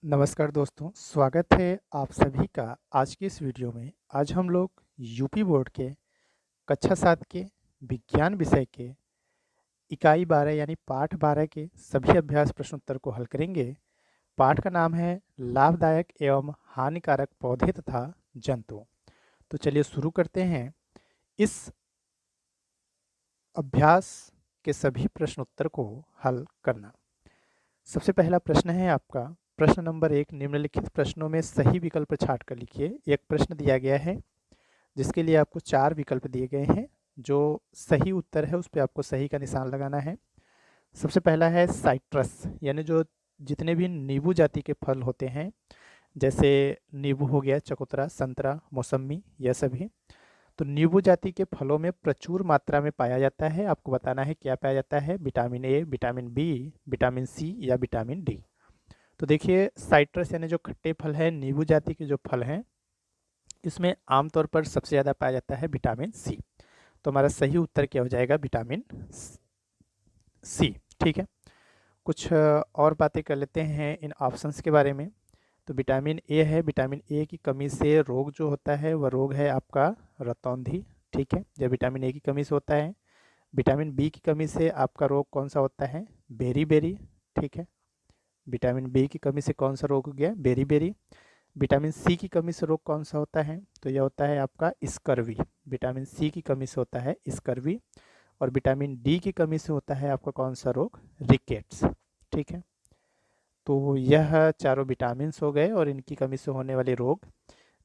नमस्कार दोस्तों, स्वागत है आप सभी का आज की इस वीडियो में। आज हम लोग यूपी बोर्ड के कक्षा 7 के विज्ञान विषय के इकाई 12 यानी पाठ 12 के सभी अभ्यास प्रश्नोत्तर को हल करेंगे। पाठ का नाम है लाभदायक एवं हानिकारक पौधे तथा जंतु। तो चलिए शुरू करते हैं इस अभ्यास के सभी प्रश्नोत्तर को हल करना। सबसे पहला प्रश्न है आपका प्रश्न नंबर 1। निम्नलिखित प्रश्नों में सही विकल्प छांट कर लिखिए। एक प्रश्न दिया गया है जिसके लिए आपको 4 विकल्प दिए गए हैं। जो सही उत्तर है उस पर आपको सही का निशान लगाना है। सबसे पहला है साइट्रस, यानी जो जितने भी नींबू जाति के फल होते हैं, जैसे नींबू हो गया, चकोतरा, संतरा, मौसम्मी, यह सभी। तो नींबू जाति के फलों में प्रचुर मात्रा में पाया जाता है। आपको बताना है क्या पाया जाता है। Vitamin A, vitamin B, vitamin C या विटामिन डी। तो देखिए साइट्रस यानी जो खट्टे फल हैं, नींबू जाति के जो फल हैं, इसमें आमतौर पर सबसे ज़्यादा पाया जाता है विटामिन सी। तो हमारा सही उत्तर क्या हो जाएगा? Vitamin C. ठीक है, कुछ और बातें कर लेते हैं इन ऑप्शंस के बारे में। तो विटामिन ए है, विटामिन ए की कमी से रोग जो होता है वह रोग है आपका रतौंधी। ठीक है, जब विटामिन ए की कमी से होता है। विटामिन बी की कमी से आपका रोग कौन सा होता है? Berry berry. ठीक है, विटामिन बी की कमी से कौन सा रोग हो गया? Berry berry. विटामिन सी की कमी से रोग कौन सा होता है? तो यह होता है आपका स्कर्वी। विटामिन सी की कमी से होता है स्कर्वी। और विटामिन डी की कमी से होता है आपका कौन सा रोग? रिकेट्स। ठीक है, तो यह चारों विटामिन हो गए और इनकी कमी से होने वाले रोग।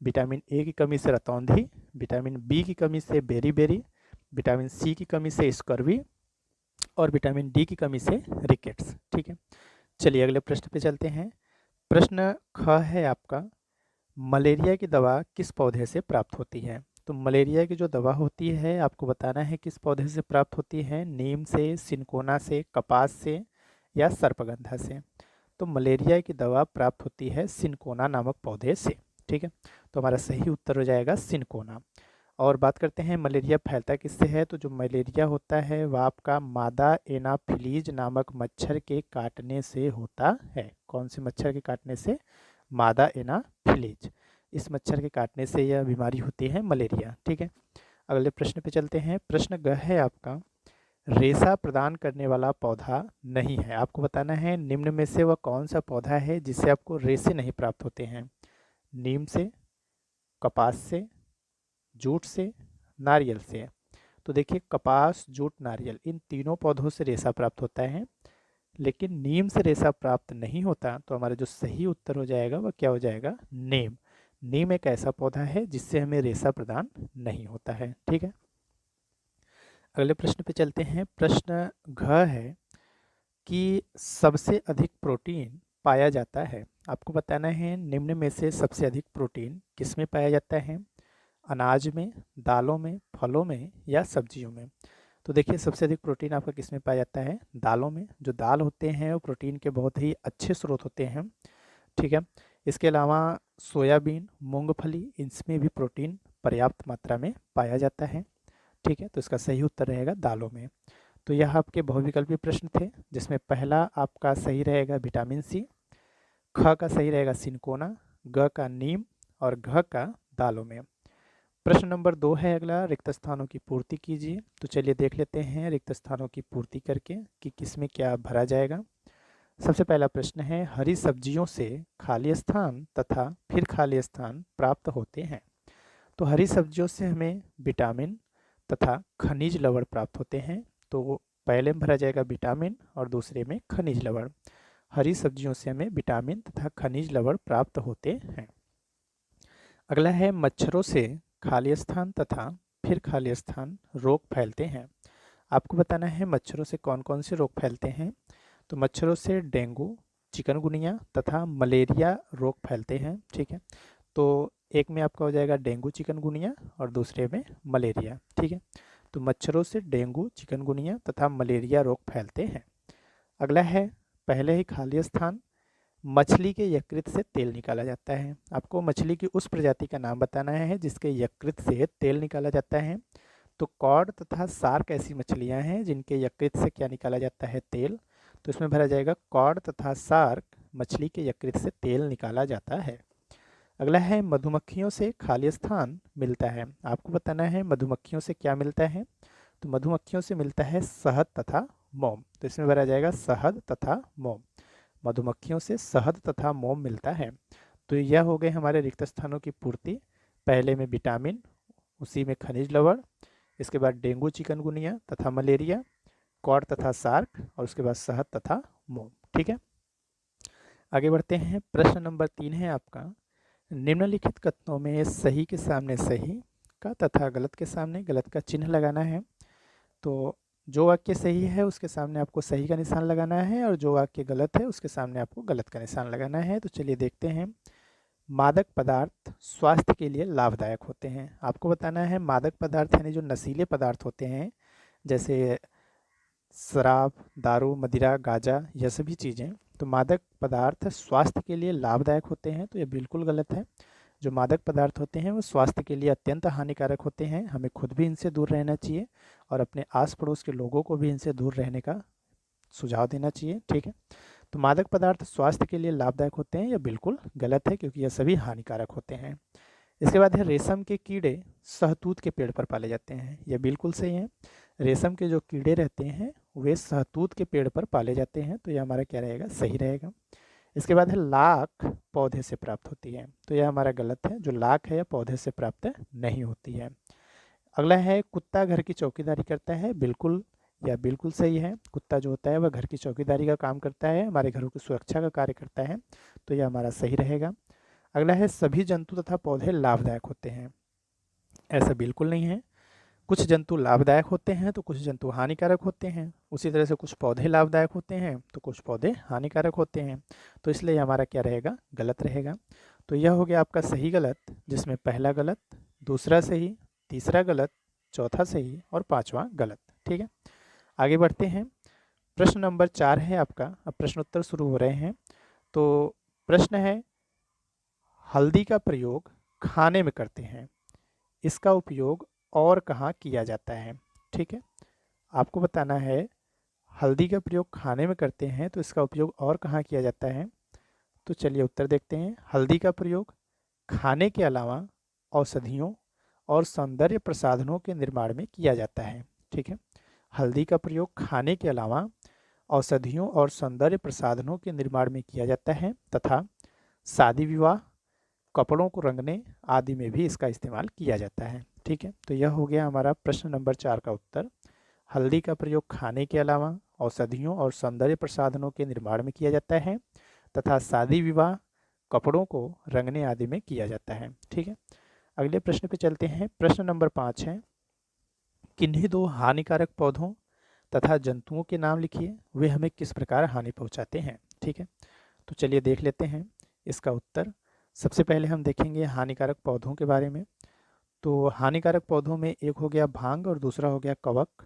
विटामिन ए की कमी से रतौंधी, विटामिन बी की कमी से बेरी बेरी, विटामिन सी की कमी से स्कर्वी और विटामिन डी की कमी से रिकेट्स। ठीक है, चलिए अगले प्रश्न पे चलते हैं। प्रश्न ख है आपका, मलेरिया की दवा किस पौधे से प्राप्त होती है? तो मलेरिया की जो दवा होती है आपको बताना है किस पौधे से प्राप्त होती है। नीम से, सिनकोना से, कपास से या सर्पगंधा से। तो मलेरिया की दवा प्राप्त होती है सिनकोना नामक पौधे से। ठीक है, तो हमारा सही उत्तर हो जाएगा सिनकोना। और बात करते हैं मलेरिया फैलता किससे है। तो जो मलेरिया होता है वह आपका मादा एनाफिलीज नामक मच्छर के काटने से होता है। कौन से मच्छर के काटने से? मादा एनाफिलीज। इस मच्छर के काटने से यह बीमारी होती है मलेरिया। ठीक है, अगले प्रश्न पे चलते हैं। प्रश्न ग है आपका, रेशा प्रदान करने वाला पौधा नहीं है। आपको बताना है निम्न में से वह कौन सा पौधा है जिससे आपको रेशे नहीं प्राप्त होते हैं। नीम से, कपास से, जूट से, नारियल से। तो देखिए कपास, जूट, नारियल, इन तीनों पौधों से रेशा प्राप्त होता है, लेकिन नीम से रेशा प्राप्त नहीं होता। तो हमारा जो सही उत्तर हो जाएगा वह क्या हो जाएगा? नीम। नीम एक ऐसा पौधा है जिससे हमें रेशा प्रदान नहीं होता है। ठीक है, अगले प्रश्न पे चलते हैं। प्रश्न घ है कि सबसे अधिक प्रोटीन पाया जाता है। आपको बताना है निम्न में से सबसे अधिक प्रोटीन किस में पाया जाता है। अनाज में, दालों में, फलों में या सब्जियों में। तो देखिए सबसे अधिक प्रोटीन आपका किस में पाया जाता है? दालों में। जो दाल होते हैं वो प्रोटीन के बहुत ही अच्छे स्रोत होते हैं। ठीक है, इसके अलावा सोयाबीन, मूंगफली, इसमें भी प्रोटीन पर्याप्त मात्रा में पाया जाता है। ठीक है, तो इसका सही उत्तर रहेगा दालों में। तो यह आपके बहुविकल्पी प्रश्न थे जिसमें पहला आपका सही रहेगा विटामिन सी, ख का सही रहेगा सिनकोना, ग का नीम और घ का दालों में। प्रश्न नंबर 2 है अगला, रिक्त स्थानों की पूर्ति कीजिए। तो चलिए देख लेते हैं रिक्त स्थानों की पूर्ति करके कि किसमें क्या भरा जाएगा। सबसे पहला प्रश्न है, हरी सब्जियों से खाली स्थान तथा फिर खाली स्थान प्राप्त होते हैं। तो हरी सब्जियों से हमें विटामिन तथा खनिज लवण प्राप्त होते हैं। तो पहले में भरा जाएगा विटामिन और दूसरे में खनिज लवण। हरी सब्जियों से हमें विटामिन तथा खनिज लवण प्राप्त होते हैं। अगला है, मच्छरों से खाली स्थान तथा फिर खाली स्थान रोग फैलते हैं। आपको बताना है मच्छरों से कौन कौन से रोग फैलते हैं। तो मच्छरों से डेंगू, चिकनगुनिया तथा मलेरिया रोग फैलते हैं। ठीक है, तो एक में आपका हो जाएगा डेंगू, चिकनगुनिया और दूसरे में मलेरिया। ठीक है, तो मच्छरों से डेंगू, चिकनगुनिया तथा मलेरिया रोग फैलते हैं। अगला है, पहले ही खाली स्थान, मछली के यकृत से तेल निकाला जाता है। आपको मछली की उस प्रजाति का नाम बताना है जिसके यकृत से तेल निकाला जाता है। तो कॉड तथा सार्क ऐसी मछलियां हैं जिनके यकृत से क्या निकाला जाता है? तेल। तो इसमें भरा जाएगा कॉड तथा सार्क मछली के यकृत से तेल निकाला जाता है? अगला है मधुमक्खियों से खाली स्थान मिलता है। आपको बताना है मधुमक्खियों से क्या मिलता है। तो मधुमक्खियों से मिलता है शहद तथा मोम। तो इसमें भरा जाएगा शहद तथा मोम। मधुमक्खियों से शहद तथा मोम मिलता है। तो यह हो गए हमारे रिक्त स्थानों की पूर्ति। पहले में विटामिन, उसी में खनिज लवण, इसके बाद डेंगू चिकनगुनिया तथा मलेरिया, कॉड तथा सार्क, और उसके बाद शहद तथा मोम। ठीक है, आगे बढ़ते हैं। प्रश्न नंबर 3 है आपका, निम्नलिखित कथनों में सही के सामने सही का तथा गलत के सामने गलत का चिन्ह लगाना है। तो जो वाक्य सही है उसके सामने आपको सही का निशान लगाना है, और जो वाक्य गलत है उसके सामने आपको गलत का निशान लगाना है। तो चलिए देखते हैं। मादक पदार्थ स्वास्थ्य के लिए लाभदायक होते हैं। आपको बताना है मादक पदार्थ यानी जो नशीले पदार्थ होते हैं, जैसे शराब, दारू, मदिरा, गांजा, यह सभी चीज़ें, तो मादक पदार्थ स्वास्थ्य के लिए लाभदायक होते हैं। तो यह बिल्कुल गलत है। जो मादक पदार्थ होते हैं वो स्वास्थ्य के लिए अत्यंत हानिकारक होते हैं। हमें खुद भी इनसे दूर रहना चाहिए और अपने आस पड़ोस के लोगों को भी इनसे दूर रहने का सुझाव देना चाहिए। ठीक है, तो मादक पदार्थ स्वास्थ्य के लिए लाभदायक होते हैं, यह बिल्कुल गलत है क्योंकि यह सभी हानिकारक होते हैं। इसके बाद है रेशम के कीड़े शहतूत के पेड़ पर पाले जाते हैं। यह बिल्कुल सही है। रेशम के जो कीड़े रहते हैं वे शहतूत के पेड़ पर पाले जाते हैं। तो यह हमारा क्या रहेगा, सही रहेगा। इसके बाद है लाख पौधे से प्राप्त होती है। तो यह हमारा गलत है। जो लाख है यह पौधे से प्राप्त नहीं होती है। अगला है कुत्ता घर की चौकीदारी करता है। बिल्कुल, यह बिल्कुल सही है। कुत्ता जो होता है वह घर की चौकीदारी का काम करता है, हमारे घरों की सुरक्षा का कार्य करता है। तो यह हमारा सही रहेगा। अगला है सभी जंतु तथा पौधे लाभदायक होते हैं। ऐसा बिल्कुल नहीं है। कुछ जंतु लाभदायक होते हैं तो कुछ जंतु हानिकारक होते हैं। उसी तरह से कुछ पौधे लाभदायक होते हैं तो कुछ पौधे हानिकारक होते हैं। तो इसलिए हमारा क्या रहेगा, गलत रहेगा। तो यह हो गया आपका सही गलत, जिसमें पहला गलत, दूसरा सही, तीसरा गलत, चौथा सही और पांचवा गलत। ठीक है, आगे बढ़ते हैं। प्रश्न नंबर 4 है आपका। अब प्रश्नोत्तर शुरू हो रहे हैं। तो प्रश्न है, हल्दी का प्रयोग खाने में करते हैं, इसका उपयोग और कहाँ किया जाता है? ठीक है, आपको बताना है हल्दी का प्रयोग खाने में करते हैं तो इसका उपयोग और कहाँ किया जाता है। तो चलिए उत्तर देखते हैं। हल्दी का प्रयोग खाने के अलावा औषधियों और सौंदर्य प्रसाधनों के निर्माण में किया जाता है। ठीक है, हल्दी का प्रयोग खाने के अलावा औषधियों और सौंदर्य प्रसाधनों के निर्माण में किया जाता है तथा शादी विवाह, कपड़ों को रंगने आदि में भी इसका इस्तेमाल किया जाता है। ठीक है, तो यह हो गया हमारा प्रश्न नंबर 4 का उत्तर। हल्दी का प्रयोग खाने के अलावा औषधियों और सौंदर्य प्रसाधनों के निर्माण में किया जाता है तथा शादी विवाह, कपड़ों को रंगने आदि में किया जाता है। ठीक है, अगले प्रश्न पे चलते हैं। प्रश्न नंबर 5 है, किन्हीं दो हानिकारक पौधों तथा जंतुओं के नाम लिखिए, वे हमें किस प्रकार हानि पहुंचाते हैं। ठीक है, तो चलिए देख लेते हैं इसका उत्तर। सबसे पहले हम देखेंगे हानिकारक पौधों के बारे में। तो हानिकारक पौधों में एक हो गया भांग और दूसरा हो गया कवक।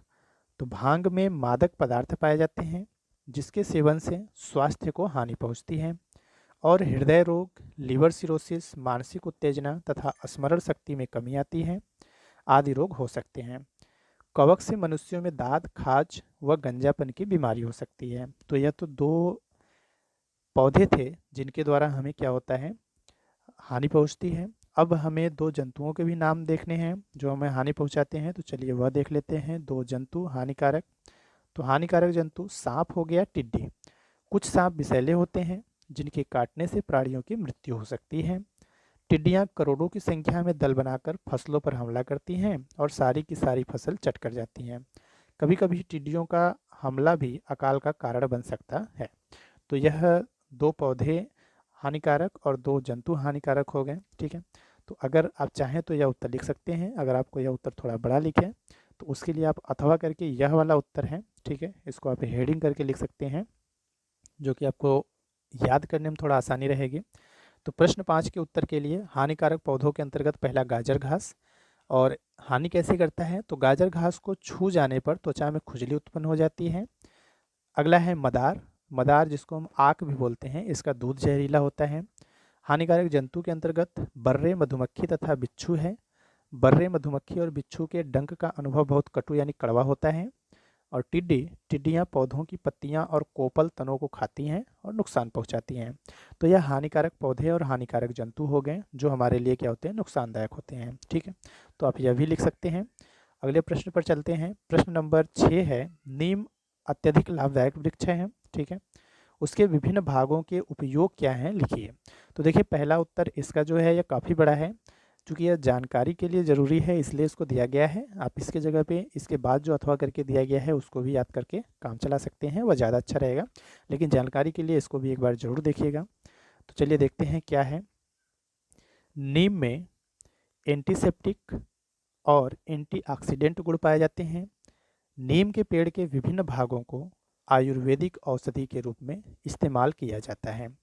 तो भांग में मादक पदार्थ पाए जाते हैं जिसके सेवन से स्वास्थ्य को हानि पहुंचती है और हृदय रोग, लिवर सिरोसिस, मानसिक उत्तेजना तथा स्मरण शक्ति में कमी आती है आदि रोग हो सकते हैं। कवक से मनुष्यों में दाद, खाज व गंजापन की बीमारी हो सकती है। तो यह तो दो पौधे थे जिनके द्वारा हमें क्या होता है, हानि पहुंचती है। अब हमें दो जंतुओं के भी नाम देखने हैं जो हमें हानि पहुंचाते हैं। तो चलिए वह देख लेते हैं। दो जंतु हानिकारक। तो हानिकारक जंतु सांप हो गया, टिड्डी। कुछ सांप विषैले होते हैं जिनके काटने से प्राणियों की मृत्यु हो सकती है। टिड्डियां करोड़ों की संख्या में दल बनाकर फसलों पर हमला करती हैं और सारी की सारी फसल चट कर जाती हैं। कभी कभी टिड्डियों का हमला भी अकाल का कारण बन सकता है। तो यह दो पौधे हानिकारक और दो जंतु हानिकारक हो गए। ठीक है, तो अगर आप चाहें तो यह उत्तर लिख सकते हैं। अगर आपको यह उत्तर थोड़ा बड़ा लिखे तो उसके लिए आप अथवा करके यह वाला उत्तर है, ठीक है, इसको आप हेडिंग करके लिख सकते हैं, जो कि आपको याद करने में थोड़ा आसानी रहेगी। तो प्रश्न 5 के उत्तर के लिए हानिकारक पौधों के अंतर्गत पहला गाजर घास। और हानि कैसे करता है, तो गाजर घास को छू जाने पर त्वचा में खुजली उत्पन्न हो जाती है। अगला है मदार। मदार जिसको हम आक भी बोलते हैं, इसका दूध जहरीला होता है। हानिकारक जंतु के अंतर्गत बर्रे, मधुमक्खी तथा बिच्छू है। बर्रे, मधुमक्खी और बिच्छू के डंक का अनुभव बहुत कटु यानी कड़वा होता है। और टिड्डियाँ पौधों की पत्तियाँ और कोपल तनों को खाती हैं और नुकसान पहुंचाती हैं। तो यह हानिकारक पौधे और हानिकारक जंतु हो गए जो हमारे लिए क्या होते हैं, नुकसानदायक होते हैं। ठीक है, तो आप यह भी लिख सकते हैं। अगले प्रश्न पर चलते हैं। प्रश्न नंबर 6 है, नीम अत्यधिक लाभदायक वृक्ष है। ठीक है, उसके विभिन्न भागों के उपयोग क्या हैं, लिखिए। तो देखिए, पहला उत्तर इसका जो है यह काफ़ी बड़ा है। चूँकि यह जानकारी के लिए ज़रूरी है इसलिए इसको दिया गया है। आप इसके जगह पे इसके बाद जो अथवा करके दिया गया है उसको भी याद करके काम चला सकते हैं, वह ज़्यादा अच्छा रहेगा। लेकिन जानकारी के लिए इसको भी एक बार ज़रूर देखिएगा। तो चलिए देखते हैं क्या है। नीम में एंटीसेप्टिक और एंटीऑक्सीडेंट गुण पाए जाते हैं। नीम के पेड़ के विभिन्न भागों को आयुर्वेदिक औषधि के रूप में इस्तेमाल किया जाता है।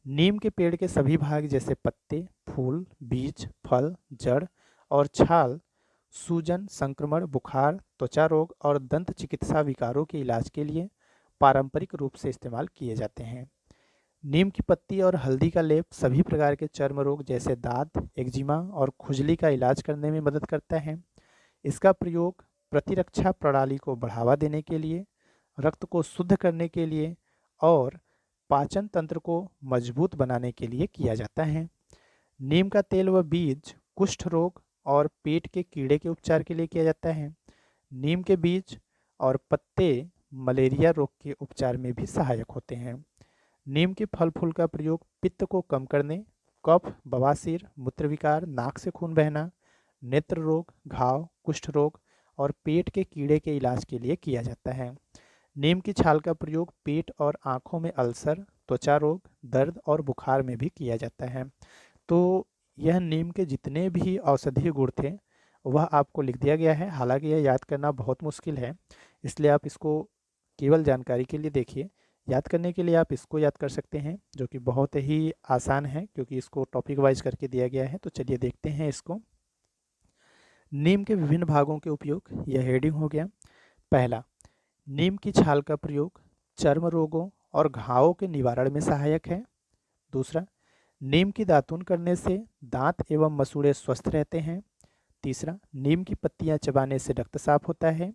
नीम के पेड़ के सभी भाग जैसे पत्ते, फूल, बीज, फल, जड़ और छाल सूजन, संक्रमण, बुखार, त्वचा रोग और दंत चिकित्सा विकारों के इलाज के लिए पारंपरिक रूप से इस्तेमाल किए जाते हैं। नीम की पत्ती और हल्दी का लेप सभी प्रकार के चर्म रोग जैसे दाद, एक्जिमा और खुजली का इलाज करने में मदद करता है। इसका प्रयोग प्रतिरक्षा प्रणाली को बढ़ावा देने के लिए, रक्त को शुद्ध करने के लिए और पाचन तंत्र को मजबूत बनाने के लिए किया जाता है। नीम का तेल व बीज कुष्ठ रोग और पेट के कीड़े के उपचार के लिए किया जाता है। नीम के बीज और पत्ते मलेरिया रोग के उपचार में भी सहायक होते हैं। नीम के फल फूल का प्रयोग पित्त को कम करने, कफ, बवासीर, मूत्र विकार, नाक से खून बहना, नेत्र रोग, घाव, कुष्ठ रोग और पेट के कीड़े के इलाज के लिए किया जाता है। नीम की छाल का प्रयोग पेट और आँखों में अल्सर, त्वचा रोग, दर्द और बुखार में भी किया जाता है। तो यह नीम के जितने भी औषधीय गुण थे वह आपको लिख दिया गया है। हालांकि यह याद करना बहुत मुश्किल है, इसलिए आप इसको केवल जानकारी के लिए देखिए। याद करने के लिए आप इसको याद कर सकते हैं जो कि बहुत ही आसान है क्योंकि इसको टॉपिक वाइज करके दिया गया है। तो चलिए देखते हैं इसको। नीम के विभिन्न भागों के उपयोग, यह हेडिंग हो गया। पहला, नीम की छाल का प्रयोग चर्म रोगों और घावों के निवारण में सहायक है। दूसरा, नीम की दातुन करने से दांत एवं मसूड़े स्वस्थ रहते हैं। तीसरा, नीम की पत्तियां चबाने से रक्त साफ होता है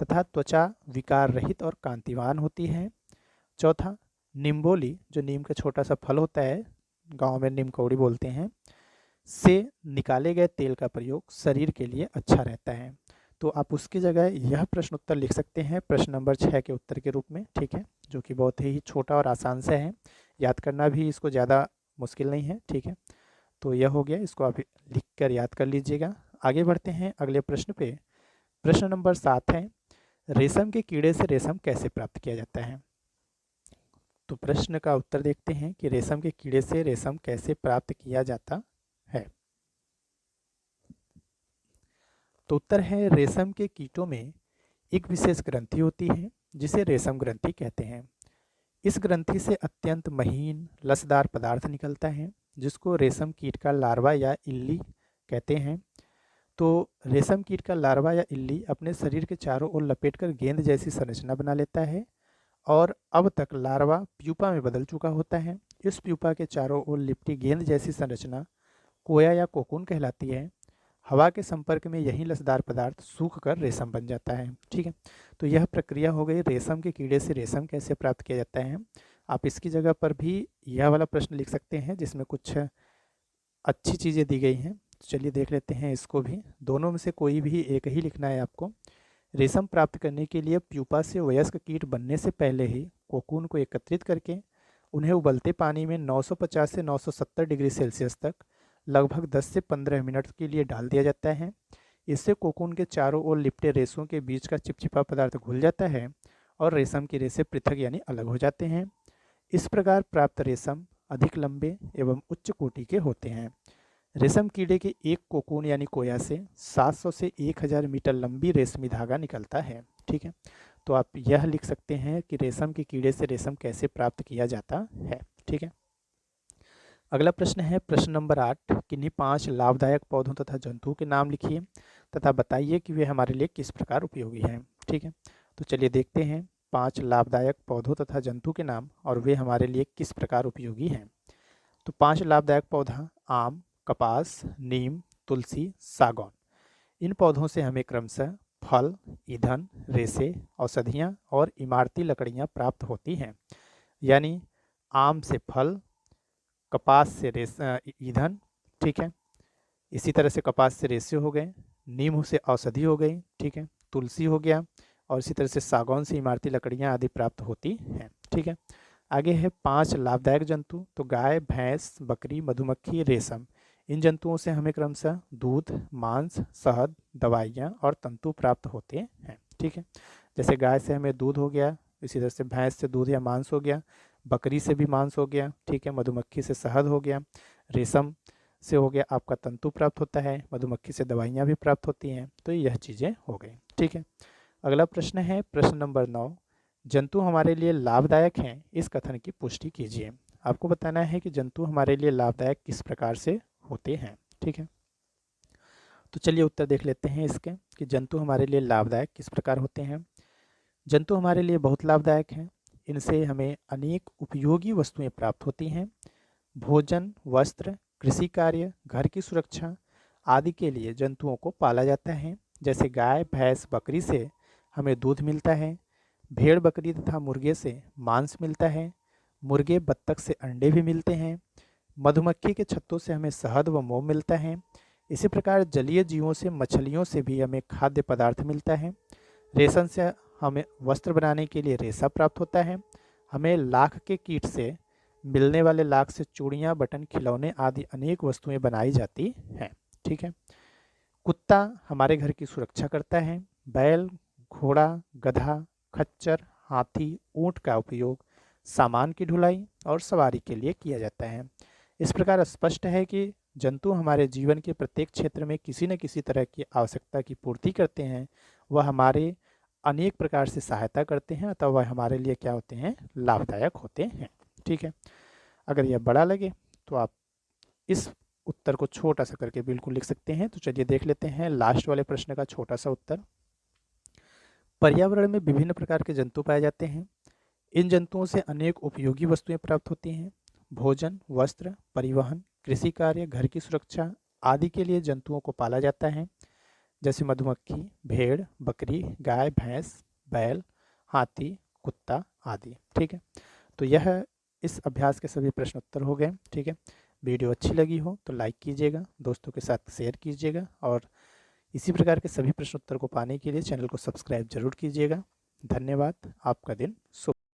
तथा त्वचा विकार रहित और कांतिवान होती है। चौथा, निम्बोली, जो नीम का छोटा सा फल होता है, गांव में नीम कौड़ी बोलते हैं, से निकाले गए तेल का प्रयोग शरीर के लिए अच्छा रहता है। तो आप उसकी जगह यह प्रश्न उत्तर लिख सकते हैं प्रश्न नंबर 6 के उत्तर के रूप में। ठीक है, जो कि बहुत ही छोटा और आसान से है, याद करना भी इसको ज़्यादा मुश्किल नहीं है। ठीक है, तो यह हो गया, इसको आप लिख कर याद कर लीजिएगा। आगे बढ़ते हैं अगले प्रश्न पे। प्रश्न नंबर 7 है, रेशम के कीड़े से रेशम कैसे प्राप्त किया जाता है। तो प्रश्न का उत्तर देखते हैं कि रेशम के कीड़े से रेशम कैसे प्राप्त किया जाता है। तो उत्तर है, रेशम के कीटों में एक विशेष ग्रंथि होती है जिसे रेशम ग्रंथि कहते हैं। इस ग्रंथि से अत्यंत महीन लसदार पदार्थ निकलता है जिसको रेशम कीट का लार्वा या इल्ली कहते हैं। तो रेशम कीट का लार्वा या इल्ली अपने शरीर के चारों ओर लपेटकर गेंद जैसी संरचना बना लेता है और अब तक लार्वा प्यूपा में बदल चुका होता है। इस प्यूपा के चारों ओर लिपटी गेंद जैसी संरचना कोया या कोकून कहलाती है। हवा के संपर्क में यही लसदार पदार्थ सूख कर रेशम बन जाता है। ठीक है, तो यह प्रक्रिया हो गई रेशम के कीड़े से रेशम कैसे प्राप्त किया जाता है। आप इसकी जगह पर भी यह वाला प्रश्न लिख सकते हैं जिसमें कुछ अच्छी चीज़ें दी गई हैं। तो चलिए देख लेते हैं इसको भी। दोनों में से कोई भी एक ही लिखना है आपको। रेशम प्राप्त करने के लिए प्यूपा से वयस्क कीट बनने से पहले ही कोकून को एकत्रित करके उन्हें उबलते पानी में 950 से 970 डिग्री सेल्सियस तक लगभग 10 से 15 मिनट के लिए डाल दिया जाता है। इससे कोकून के चारों ओर लिपटे रेशों के बीच का चिपचिपा पदार्थ घुल जाता है और रेशम के रेशे पृथक यानी अलग हो जाते हैं। इस प्रकार प्राप्त रेशम अधिक लंबे एवं उच्च कोटि के होते हैं। रेशम कीड़े के एक कोकून यानी कोया से 700 से 1000 मीटर लंबी रेशमी धागा निकलता है। ठीक है, तो आप यह लिख सकते हैं कि रेशम के कीड़े से रेशम कैसे प्राप्त किया जाता है। ठीक है, अगला प्रश्न है प्रश्न नंबर 8, किन्हीं 5 लाभदायक पौधों तथा जंतुओं के नाम लिखिए तथा बताइए कि वे हमारे लिए किस प्रकार उपयोगी हैं। ठीक है, तो चलिए देखते हैं 5 लाभदायक पौधों तथा जंतु के नाम और वे हमारे लिए किस प्रकार उपयोगी हैं। तो 5 लाभदायक पौधा, आम, कपास, नीम, तुलसी, सागौन। इन पौधों से हमें क्रमशः फल, ईंधन, रेशे, औषधियाँ और इमारती लकड़ियाँ प्राप्त होती हैं। यानी आम से फल, कपास से ईंधन, ठीक है। इसी तरह से कपास से रेशे हो गए, नीम से औषधि हो गई, ठीक है, तुलसी हो गया, और इसी तरह से सागौन से इमारती लकड़ियाँ आदि प्राप्त होती हैं, ठीक है। आगे है 5 लाभदायक जंतु। तो गाय, भैंस, बकरी, मधुमक्खी, रेशम, इन जंतुओं से हमें क्रमशः दूध, मांस, शहद, दवाइयाँ और तंतु प्राप्त होते हैं, ठीक है। जैसे गाय से हमें दूध हो गया, इसी तरह से भैंस से दूध या मांस हो गया, बकरी से भी मांस हो गया, ठीक है, मधुमक्खी से शहद हो गया, रेशम से हो गया आपका तंतु प्राप्त होता है, मधुमक्खी से दवाइयाँ भी प्राप्त होती हैं। तो यह चीज़ें हो गई, ठीक है। अगला प्रश्न है प्रश्न नंबर 9, जंतु हमारे लिए लाभदायक हैं, इस कथन की पुष्टि कीजिए। आपको बताना है कि जंतु हमारे लिए लाभदायक किस प्रकार से होते हैं, ठीक है। तो चलिए उत्तर देख लेते हैं इसके कि जंतु हमारे लिए लाभदायक किस प्रकार होते हैं। जंतु हमारे लिए बहुत लाभदायक हैं। इनसे हमें अनेक उपयोगी वस्तुएं प्राप्त होती हैं। भोजन, वस्त्र, कृषि कार्य, घर की सुरक्षा आदि के लिए जंतुओं को पाला जाता है। जैसे गाय, भैंस, बकरी से हमें दूध मिलता है, भेड़, बकरी तथा मुर्गे से मांस मिलता है, मुर्गे, बत्तख से अंडे भी मिलते हैं, मधुमक्खी के छत्तों से हमें शहद व मोम मिलता है। इसी प्रकार जलीय जीवों से, मछलियों से भी हमें खाद्य पदार्थ मिलता है। रेशम से हमें वस्त्र बनाने के लिए रेशा प्राप्त होता है। हमें लाख के कीट से मिलने वाले लाख से चूड़ियाँ, बटन, खिलौने आदि अनेक वस्तुएं बनाई जाती हैं, ठीक है। कुत्ता हमारे घर की सुरक्षा करता है। बैल, घोड़ा, गधा, खच्चर, हाथी, ऊंट का उपयोग सामान की ढुलाई और सवारी के लिए किया जाता है। इस प्रकार स्पष्ट है कि जंतु हमारे जीवन के प्रत्येक क्षेत्र में किसी न किसी तरह की आवश्यकता की पूर्ति करते हैं। वह हमारे अनेक प्रकार से सहायता करते हैं, अतः वह हमारे लिए क्या होते हैं, लाभदायक होते हैं, ठीक है। अगर यह बड़ा लगे तो आप इस उत्तर को छोटा सा करके बिल्कुल लिख सकते हैं। तो चलिए देख लेते हैं लास्ट वाले प्रश्न का छोटा सा उत्तर। पर्यावरण में विभिन्न प्रकार के जंतु पाए जाते हैं। इन जंतुओं से अनेक उपयोगी वस्तुएं प्राप्त होती हैं। भोजन, वस्त्र, परिवहन, कृषि कार्य, घर की सुरक्षा आदि के लिए जंतुओं को पाला जाता है। जैसे मधुमक्खी, भेड़, बकरी, गाय, भैंस, बैल, हाथी, कुत्ता आदि, ठीक है। तो यह इस अभ्यास के सभी प्रश्न उत्तर हो गए, ठीक है। वीडियो अच्छी लगी हो तो लाइक कीजिएगा, दोस्तों के साथ शेयर कीजिएगा, और इसी प्रकार के सभी प्रश्न उत्तर को पाने के लिए चैनल को सब्सक्राइब जरूर कीजिएगा। धन्यवाद। आपका दिन शुभ।